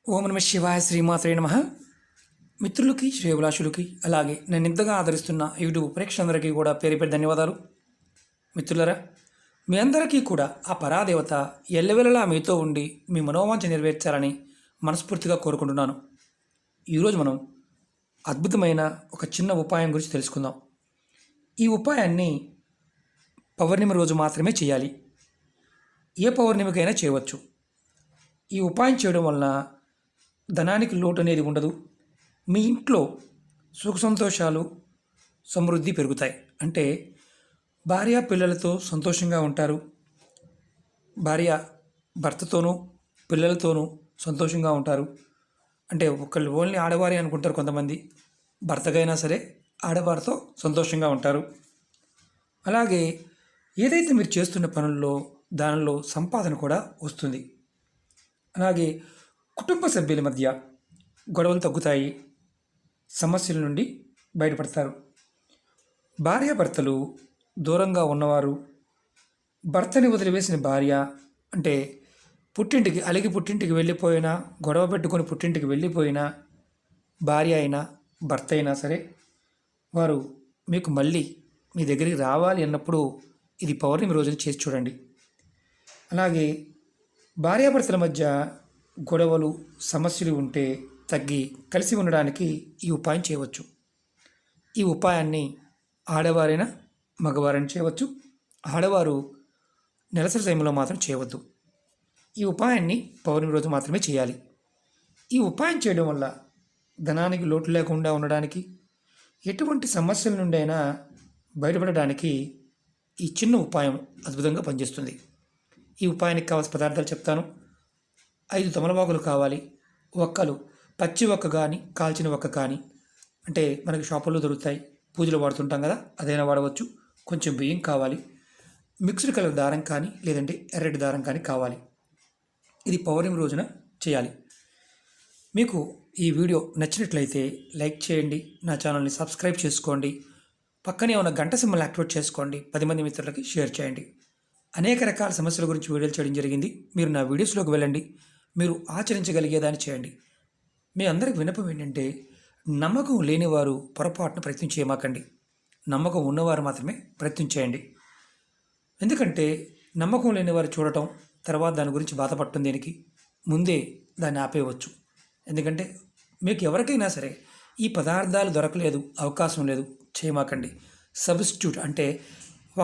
ఓం నమ శివాయ శ్రీమాత్రే నమ. మిత్రులకి శ్రేయభిలాషులకి అలాగే నేను ఇంతగా ఆదరిస్తున్న యూట్యూబ్ ప్రేక్షకులందరికీ కూడా పేరు పేరు ధన్యవాదాలు. మిత్రులరా, మీ అందరికీ కూడా ఆ పరాదేవత ఎల్లవెల్లలా మీతో ఉండి మీ మనోవాంఛ నెరవేర్చాలని మనస్ఫూర్తిగా కోరుకుంటున్నాను. ఈరోజు మనం అద్భుతమైన ఒక చిన్న ఉపాయం గురించి తెలుసుకుందాం. ఈ ఉపాయాన్ని పౌర్ణమి రోజు మాత్రమే చేయాలి. ఏ పౌర్ణమికైనా చేయవచ్చు. ఈ ఉపాయం చేయడం వలన ధనానికి లోటు అనేది ఉండదు. మీ ఇంట్లో సుఖ సంతోషాలు సమృద్ధి పెరుగుతాయి. అంటే భార్య పిల్లలతో సంతోషంగా ఉంటారు. భార్య భర్తతోనూ పిల్లలతోనూ సంతోషంగా ఉంటారు. అంటే ఒకళ్ళు ఓన్లీ ఆడవారి అనుకుంటారు కొంతమంది. భర్తకైనా సరే ఆడవారితో సంతోషంగా ఉంటారు. అలాగే ఏదైతే మీరు చేస్తున్న పనుల్లో దానిలో సంపాదన కూడా వస్తుంది. అలాగే కుటుంబ సభ్యుల మధ్య గొడవలు తగ్గుతాయి. సమస్యల నుండి బయటపడతారు. భార్యాభర్తలు దూరంగా ఉన్నవారు, భర్తని వదిలివేసిన భార్య అంటే పుట్టింటికి వెళ్ళిపోయినా, గొడవ పెట్టుకొని పుట్టింటికి వెళ్ళిపోయినా భార్య అయినా భర్త అయినా సరే వారు మీకు మళ్ళీ మీ దగ్గరికి రావాలి అన్నప్పుడు ఇది పౌర్ణమి రోజున చేసి చూడండి. అలాగే భార్యాభర్తల మధ్య గొడవలు సమస్యలు ఉంటే తగ్గి కలిసి ఉండడానికి ఈ ఉపాయం చేయవచ్చు. ఈ ఉపాయాన్ని ఆడవారైనా మగవారైనా చేయవచ్చు. ఆడవారు నెలసరి సమయంలో మాత్రం చేయవద్దు. ఈ ఉపాయాన్ని పౌర్ణమి రోజు మాత్రమే చేయాలి. ఈ ఉపాయం చేయడం వల్ల ధనానికి లోటు లేకుండా ఉండడానికి, ఎటువంటి సమస్యల నుండి అయినా బయటపడడానికి ఈ చిన్న ఉపాయం అద్భుతంగా పనిచేస్తుంది. ఈ ఉపాయానికి కావాల్సిన పదార్థాలు చెప్తాను. 5 తమలపాకులు కావాలి. ఒక్కలు పచ్చి ఒక్క కానీ కాల్చిన ఒక్క కానీ, అంటే మనకి షాపుల్లో దొరుకుతాయి, పూజలు వాడుతుంటాం కదా, అదైనా వాడవచ్చు. కొంచెం బియ్యం కావాలి. మిక్స్డ్ కలర్ దారం కానీ లేదంటే ఎర్రటి దారం కానీ కావాలి. ఇది పౌర్ణమి రోజున చేయాలి. మీకు ఈ వీడియో నచ్చినట్లయితే లైక్ చేయండి, నా ఛానల్ని సబ్స్క్రైబ్ చేసుకోండి, పక్కనే ఉన్న గంట సింబల్ యాక్టివేట్ చేసుకోండి, 10 మంది మిత్రులకి షేర్ చేయండి. అనేక రకాల సమస్యల గురించి వీడియోలు చేయడం జరిగింది. మీరు నా వీడియోస్లోకి వెళ్ళండి, మీరు ఆచరించగలిగేదాన్ని చేయండి. మీ అందరికి విన్నపం ఏంటంటే, నమ్మకం లేనివారు పొరపాటున ప్రయత్నం చేయమాకండి. నమ్మకం ఉన్నవారు మాత్రమే ప్రయత్నం చేయండి. ఎందుకంటే నమ్మకం లేనివారు చూడటం, తర్వాత దాని గురించి బాధపడటం దేనికి, ముందే దాన్ని ఆపేయవచ్చు. ఎందుకంటే మీకు ఎవరికైనా సరే ఈ పదార్థాలు దొరకలేదు, అవకాశం లేదు, చేయమాకండి. సబ్స్టిట్యూట్ అంటే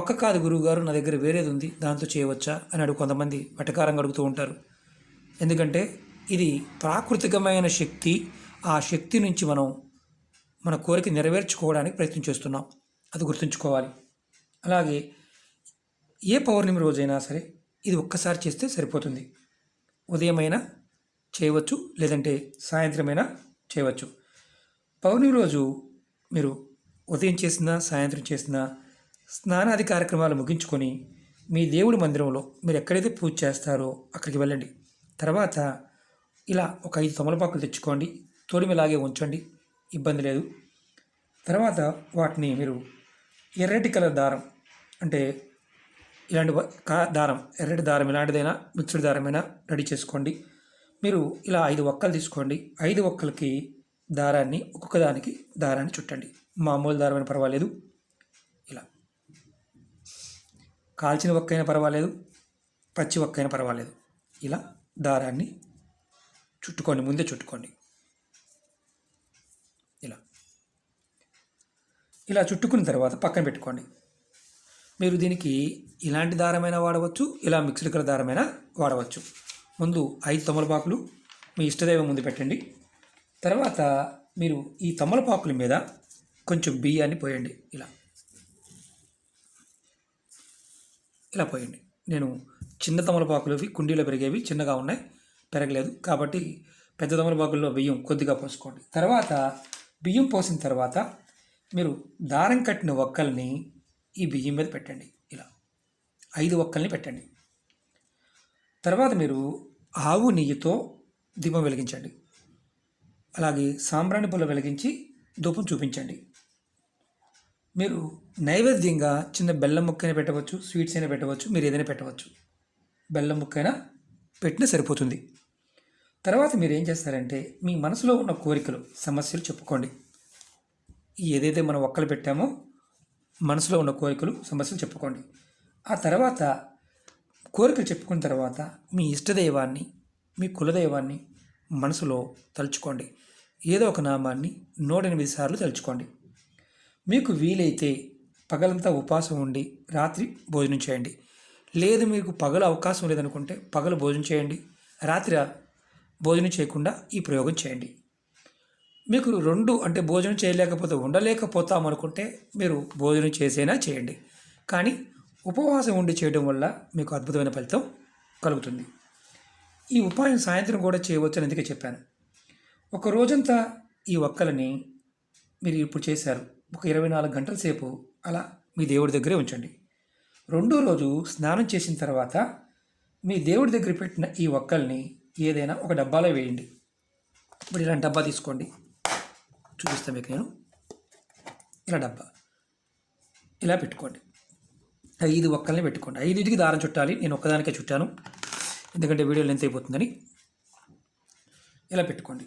ఒక్క కాదు గురువుగారు, నా దగ్గర వేరేది ఉంది, దాంతో చేయవచ్చా అని అడుగు కొంతమంది వెటకారంగా అడుగుతూ ఉంటారు. ఎందుకంటే ఇది ప్రాకృతికమైన శక్తి. ఆ శక్తి నుంచి మనం మన కోరిక నెరవేర్చుకోవడానికి ప్రయత్నం చేస్తున్నాం, అది గుర్తుంచుకోవాలి. అలాగే ఏ పౌర్ణమి రోజైనా సరే ఇది ఒక్కసారి చేస్తే సరిపోతుంది. ఉదయమైనా చేయవచ్చు, లేదంటే సాయంత్రమైనా చేయవచ్చు. పౌర్ణమి రోజు మీరు ఉదయం చేసినా సాయంత్రం చేసినా స్నానాది కార్యక్రమాలు ముగించుకొని మీ దేవుడి మందిరంలో మీరు ఎక్కడైతే పూజ చేస్తారో అక్కడికి వెళ్ళండి. తర్వాత ఇలా ఒక 5 తమలపాకులు తెచ్చుకోండి, తొడిమిలాగే ఉంచండి, ఇబ్బంది లేదు. తర్వాత వాటిని మీరు ఎర్రటి కలర్ దారం, అంటే ఇలాంటి దారం, ఎర్రటి దారం ఇలాంటిదైనా మిక్స్డ్ దారమైనా రెడీ చేసుకోండి. మీరు ఇలా 5 ఒక్కలు తీసుకోండి. 5 ఒక్కలకి దారాన్ని, ఒక్కొక్క దానికి దారాన్ని చుట్టండి. మామూలు దారమైన పర్వాలేదు, ఇలా కాల్చిన ఒక్కైనా పర్వాలేదు, పచ్చి ఒక్కైనా పర్వాలేదు, ఇలా దారాన్ని చుట్టుకోండి, ముందే చుట్టుకోండి. ఇలా చుట్టుకున్న తర్వాత పక్కన పెట్టుకోండి. మీరు దీనికి ఇలాంటి దారమైనా వాడవచ్చు, ఇలా మిక్స్డ్ కలర్ దారమైనా వాడవచ్చు. ముందు 5 తమలపాకులు మీ ఇష్టదైవం ముందు పెట్టండి. తర్వాత మీరు ఈ తమలపాకుల మీద కొంచెం బియ్యాన్ని పోయండి. ఇలా పోయండి. నేను చిన్న తమలపాకులు కుండీలో పెరిగేవి, చిన్నగా ఉన్నాయి, పెరగలేదు కాబట్టి పెద్ద తమలపాకుల్లో బియ్యం కొద్దిగా పోసుకోండి. తర్వాత బియ్యం పోసిన తర్వాత మీరు దారం కట్టిన ఒక్కల్ని ఈ బియ్యం మీద పెట్టండి. ఇలా 5 ఒక్కల్ని పెట్టండి. తర్వాత మీరు ఆవు నెయ్యితో దీపం వెలిగించండి. అలాగే సాంబ్రాణి పుల్ల వెలిగించి ధూపం చూపించండి. మీరు నైవేద్యంగా చిన్న బెల్లం ముక్కైనా పెట్టవచ్చు, స్వీట్స్ అయినా పెట్టవచ్చు, మీరు ఏదైనా పెట్టవచ్చు. బెల్లం ముక్కైనా పెట్టినా సరిపోతుంది. తర్వాత మీరు ఏం చేస్తారంటే మీ మనసులో ఉన్న కోరికలు సమస్యలు చెప్పుకోండి. ఏదైతే మనం ఒక్కలు పెట్టామో మనసులో ఉన్న కోరికలు సమస్యలు చెప్పుకోండి. ఆ తర్వాత కోరికలు చెప్పుకున్న తర్వాత మీ ఇష్టదైవాన్ని మీ కులదైవాన్ని మనసులో తలుచుకోండి. ఏదో ఒక నామాన్ని 108 సార్లు తలుచుకోండి. మీకు వీలైతే పగలంతా ఉపవాసం ఉండి రాత్రి భోజనం చేయండి. లేదు మీకు పగలు అవకాశం లేదనుకుంటే పగలు భోజనం చేయండి, రాత్రి భోజనం చేయకుండా ఈ ప్రయోగం చేయండి. మీకు రెండు అంటే భోజనం చేయలేకపోతే ఉండలేకపోతాం అనుకుంటే మీరు భోజనం చేసేనా చేయండి. కానీ ఉపవాసం ఉండి చేయడం వల్ల మీకు అద్భుతమైన ఫలితం కలుగుతుంది. ఈ ఉపాయం సాయంత్రం కూడా చేయవచ్చు అని అందుకే చెప్పాను. ఒక రోజంతా ఈ ఒక్కలని మీరు ఇప్పుడు చేశారు, ఒక 24 గంటల సేపు అలా మీ దేవుడి దగ్గరే ఉంచండి. రెండో రోజు స్నానం చేసిన తర్వాత మీ దేవుడి దగ్గర పెట్టిన ఈ ఒక్కల్ని ఏదైనా ఒక డబ్బాలో వేయండి. ఇప్పుడు ఇలాంటి డబ్బా తీసుకోండి, చూపిస్తాను మీకు నేను. ఇలా డబ్బా ఇలా పెట్టుకోండి. 5 ఒక్కల్ని పెట్టుకోండి. 5టికి దారం చుట్టాలి, నేను ఒక్కదానికే చుట్టాను ఎందుకంటే వీడియో లెంత్ అయిపోతుందని. ఇలా పెట్టుకోండి.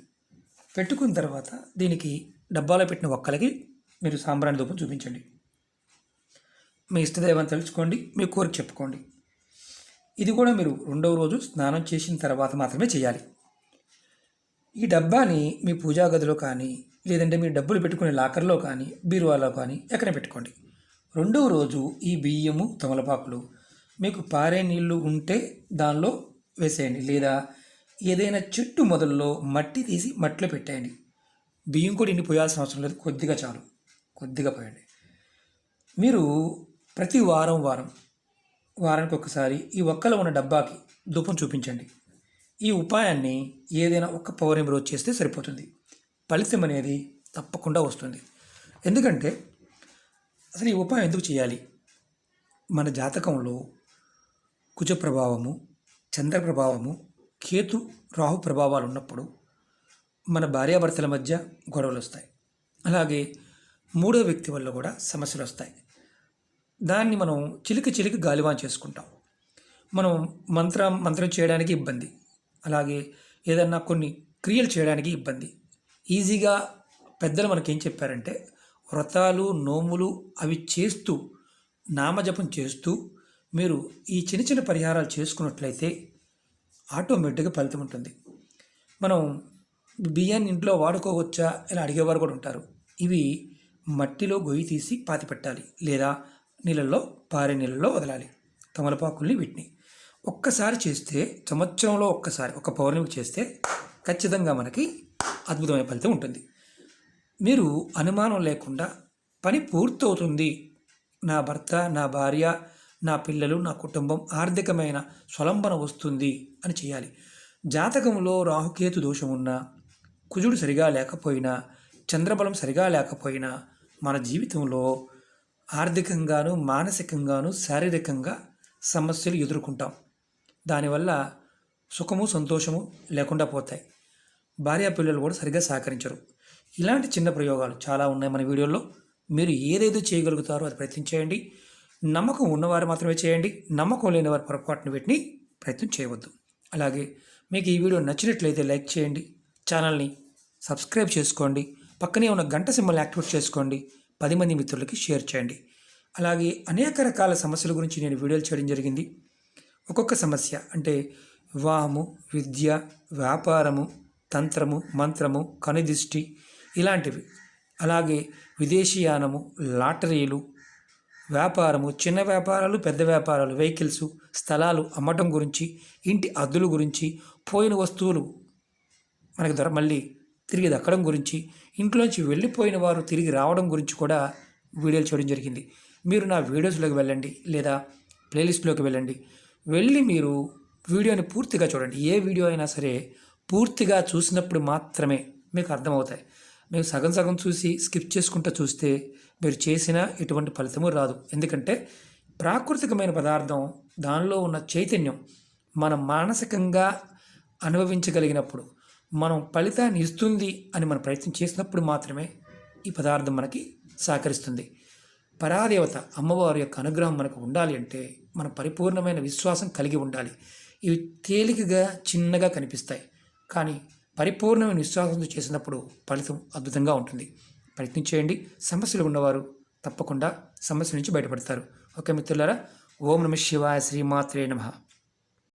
పెట్టుకున్న తర్వాత దీనికి డబ్బాలో పెట్టిన ఒక్కలకి మీరు సాంబ్రాణి ధూపం చూపించండి. మీ ఇష్టదైవాన్ని తెలుసుకోండి, మీ కోరిక చెప్పుకోండి. ఇది కూడా మీరు రెండవ రోజు స్నానం చేసిన తర్వాత మాత్రమే చేయాలి. ఈ డబ్బాని మీ పూజా గదిలో కానీ లేదంటే మీరు డబ్బులు పెట్టుకునే లాకర్లో కానీ బీరువాలో కానీ ఎక్కడ పెట్టుకోండి. రెండవ రోజు ఈ బియ్యము తమలపాకులు మీకు పారే నీళ్లు ఉంటే దానిలో వేసేయండి, లేదా ఏదైనా చెట్టు మొదల్లో మట్టి తీసి మట్టిలో పెట్టేయండి. బియ్యం కూడా ఇన్ని పోయాల్సిన అవసరం లేదు, కొద్దిగా చాలు, కొద్దిగా పోయండి. మీరు ప్రతి వారానికి ఒకసారి ఈ ఒక్కలో ఉన్న డబ్బాకి ధూపం చూపించండి. ఈ ఉపాయాన్ని ఏదైనా ఒక్క పౌర్ణమి రోజు చేస్తే సరిపోతుంది. ఫలితం అనేది తప్పకుండా వస్తుంది. ఎందుకంటే అసలు ఈ ఉపాయం ఎందుకు చేయాలి? మన జాతకంలో కుజ ప్రభావము, చంద్ర ప్రభావము, కేతు రాహు ప్రభావాలు ఉన్నప్పుడు మన భార్యాభర్తల మధ్య గొడవలు వస్తాయి. అలాగే మూడో వ్యక్తి వల్ల కూడా సమస్యలు వస్తాయి. దాన్ని మనం చిలికి గాలివాన్ చేసుకుంటాం. మనం మంత్రం చేయడానికి ఇబ్బంది, అలాగే ఏదన్నా కొన్ని క్రియలు చేయడానికి ఇబ్బంది. ఈజీగా పెద్దలు మనకేం చెప్పారంటే వ్రతాలు నోములు అవి చేస్తూ నామజపం చేస్తూ మీరు ఈ చిన్న పరిహారాలు చేసుకున్నట్లయితే ఆటోమేటిక్గా ఫలితం ఉంటుంది. మనం బియ్యాన్ని ఇంట్లో వాడుకోవచ్చా ఇలా అడిగేవారు కూడా ఉంటారు. ఇవి మట్టిలో గొయ్యి తీసి పాతి పెట్టాలి, లేదా నీళ్ళల్లో పారే నీళ్ళల్లో వదలాలి. తమలపాకుల్ని వీటిని ఒక్కసారి చేస్తే, సంవత్సరంలో ఒక్కసారి ఒక పౌర్ణమికి చేస్తే ఖచ్చితంగా మనకి అద్భుతమైన ఫలితం ఉంటుంది. మీరు అనుమానం లేకుండా పని పూర్తవుతుంది, నా భర్త, నా భార్య, నా పిల్లలు, నా కుటుంబం ఆర్థికమైన స్వలంబన వస్తుంది అని చేయాలి. జాతకంలో రాహుకేతు దోషం ఉన్నా, కుజుడు సరిగా లేకపోయినా, చంద్రబలం సరిగా లేకపోయినా మన జీవితంలో ఆర్థికంగాను మానసికంగాను శారీరకంగా సమస్యలు ఎదుర్కొంటాం. దానివల్ల సుఖము సంతోషము లేకుండా పోతాయి. భార్య పిల్లలు కూడా సరిగ్గా సహకరించరు. ఇలాంటి చిన్న ప్రయోగాలు చాలా ఉన్నాయి మన వీడియోలో. మీరు ఏదైతే చేయగలుగుతారో అది ప్రయత్నం చేయండి. నమ్మకం ఉన్నవారు మాత్రమే చేయండి, నమ్మకం లేని వారు పొరపాటున వీటిని ప్రయత్నం చేయవద్దు. అలాగే మీకు ఈ వీడియో నచ్చినట్లయితే లైక్ చేయండి, ఛానల్ని సబ్స్క్రైబ్ చేసుకోండి, పక్కనే ఉన్న గంట సింబల్ యాక్టివేట్ చేసుకోండి, 10 మంది మిత్రులకి షేర్ చేయండి. అలాగే అనేక రకాల సమస్యల గురించి నేను వీడియోలు చేయడం జరిగింది. ఒక్కొక్క సమస్య అంటే వివాహము, విద్య, వ్యాపారము, తంత్రము, మంత్రము, కనుదిష్టి ఇలాంటివి, అలాగే విదేశీయానము, లాటరీలు, వ్యాపారము, చిన్న వ్యాపారాలు, పెద్ద వ్యాపారాలు, వెహికల్స్, స్థలాలు అమ్మటం గురించి, ఇంటి అద్దుల గురించి, పోయిన వస్తువులు మనకి మళ్ళీ తిరిగి దక్కడం గురించి, ఇంట్లోంచి వెళ్ళిపోయిన వారు తిరిగి రావడం గురించి కూడా వీడియోలు చేయడం జరిగింది. మీరు నా వీడియోస్లోకి వెళ్ళండి, లేదా ప్లేలిస్ట్లోకి వెళ్ళి మీరు వీడియోని పూర్తిగా చూడండి. ఏ వీడియో అయినా సరే పూర్తిగా చూసినప్పుడు మాత్రమే మీకు అర్థమవుతాయి. మీరు సగం చూసి స్కిప్ చేసుకుంటూ చూస్తే మీరు చేసిన ఎటువంటి ఫలితము రాదు. ఎందుకంటే ప్రాకృతికమైన పదార్థం, దానిలో ఉన్న చైతన్యం మనం మానసికంగా అనుభవించగలిగినప్పుడు, మనం ఫలితాన్ని ఇస్తుంది అని మనం ప్రయత్నం చేసినప్పుడు మాత్రమే ఈ పదార్థం మనకి సహకరిస్తుంది. పరాదేవత అమ్మవారి యొక్క అనుగ్రహం మనకు ఉండాలి అంటే మన పరిపూర్ణమైన విశ్వాసం కలిగి ఉండాలి. ఇవి తేలికగా చిన్నగా కనిపిస్తాయి, కానీ పరిపూర్ణమైన విశ్వాసంతో చేసినప్పుడు ఫలితం అద్భుతంగా ఉంటుంది. ప్రయత్నించేయండి. సమస్యలు ఉన్నవారు తప్పకుండా సమస్య నుంచి బయటపడతారు. ఓకే మిత్రులారా, ఓం నమః శివాయ, శ్రీమాత్రే నమః.